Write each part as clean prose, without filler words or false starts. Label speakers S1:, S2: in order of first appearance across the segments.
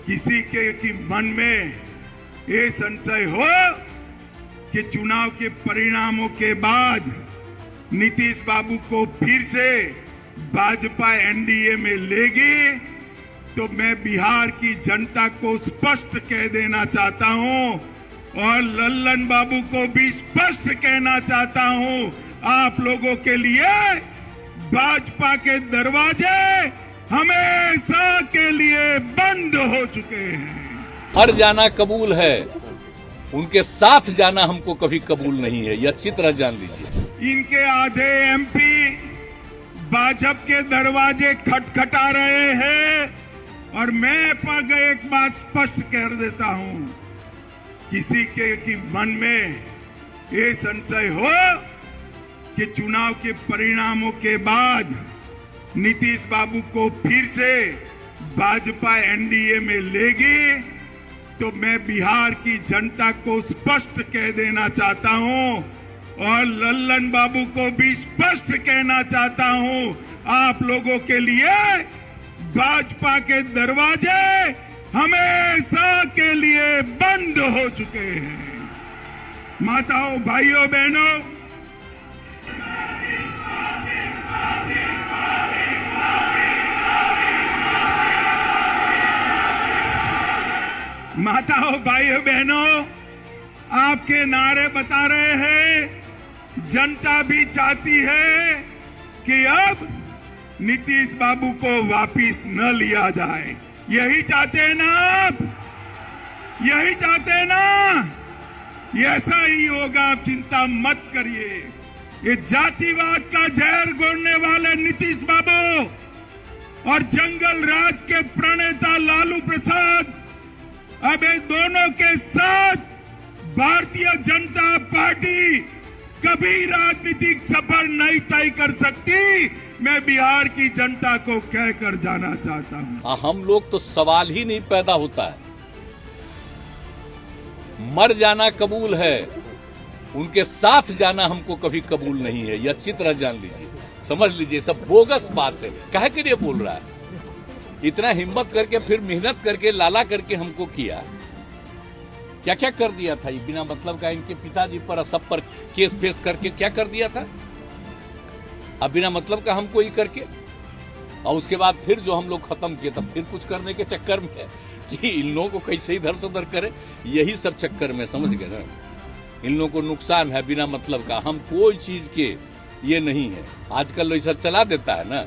S1: किसी के कि मन में ये संशय हो कि चुनाव के परिणामों के बाद नीतीश बाबू को फिर से भाजपा एनडीए में लेगी, तो मैं बिहार की जनता को स्पष्ट कह देना चाहता हूं और लल्लन बाबू को भी स्पष्ट कहना चाहता हूं, आप लोगों के लिए भाजपा के दरवाजे हमेशा के लिए बंद हो चुके हैं।
S2: हर जाना कबूल है, उनके साथ जाना हमको कभी कबूल नहीं है, ये अच्छी तरह जान लीजिए।
S1: इनके आधे एमपी भाजपा के दरवाजे खटखटा रहे हैं और मैं पर एक बात स्पष्ट कर देता हूं, किसी के कि मन में ये संशय हो कि चुनाव के परिणामों के बाद नीतीश बाबू को फिर से भाजपा एनडीए में लेगी, तो मैं बिहार की जनता को स्पष्ट कह देना चाहता हूं और लल्लन बाबू को भी स्पष्ट कहना चाहता हूं, आप लोगों के लिए भाजपा के दरवाजे हमेशा के लिए बंद हो चुके हैं। माताओं, भाइयों, बहनों, आपके नारे बता रहे हैं, जनता भी चाहती है कि अब नीतीश बाबू को वापिस न लिया जाए। यही चाहते हैं ना आप? यही चाहते हैं ना? ऐसा ही होगा, आप चिंता मत करिए। ये जातिवाद का जहर घोलने वाले नीतीश बाबू और जंगल राज के प्रणेता लालू प्रसाद अब इन दोनों के साथ भारतीय जनता पार्टी कभी राजनीतिक सफर नहीं तय कर सकती, मैं बिहार की जनता को कहकर जाना चाहता हूं।
S2: हम लोग तो सवाल ही नहीं पैदा होता है, मर जाना कबूल है, उनके साथ जाना हमको कभी कबूल नहीं है, ये अच्छी तरह जान लीजिए, समझ लीजिए। सब बोगस बात है, काहे के लिए बोल रहा है? इतना हिम्मत करके फिर मेहनत करके लाला करके हमको किया, क्या क्या कर दिया था ये बिना मतलब का, इनके पिताजी पर सब पर केस फेस करके क्या कर दिया था, अब बिना मतलब का हमको ही करके, और उसके बाद फिर जो हम लोग खत्म किए तब फिर कुछ करने के चक्कर में कि इन लोगों को कैसे इधर से उधर करे, यही सब चक्कर में, समझ गए ना? इन लोगों को नुकसान है बिना मतलब का, हम कोई चीज के ये नहीं है। आजकल ऐसा चला देता है ना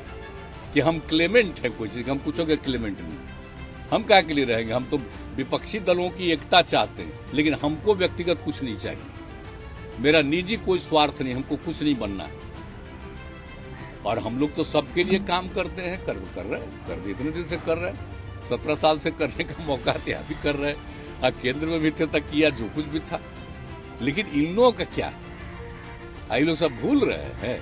S2: कि हम क्लेमेंट है कोई चीज, हम कुछ के क्लेमेंट नहीं, हम क्या के लिए रहेंगे? हम तो विपक्षी दलों की एकता चाहते हैं, लेकिन हमको व्यक्तिगत कुछ नहीं चाहिए, मेरा निजी कोई स्वार्थ नहीं, हमको कुछ नहीं बनना है। और हम लोग तो सबके लिए काम करते हैं, कर रहे इतने दिन से कर रहे हैं, 17 साल से करने का मौका था, भी कर रहे हैं, केंद्र में भी थे तक किया जो कुछ भी था। लेकिन इन लोगों का क्या, ये लोग सब भूल रहे हैं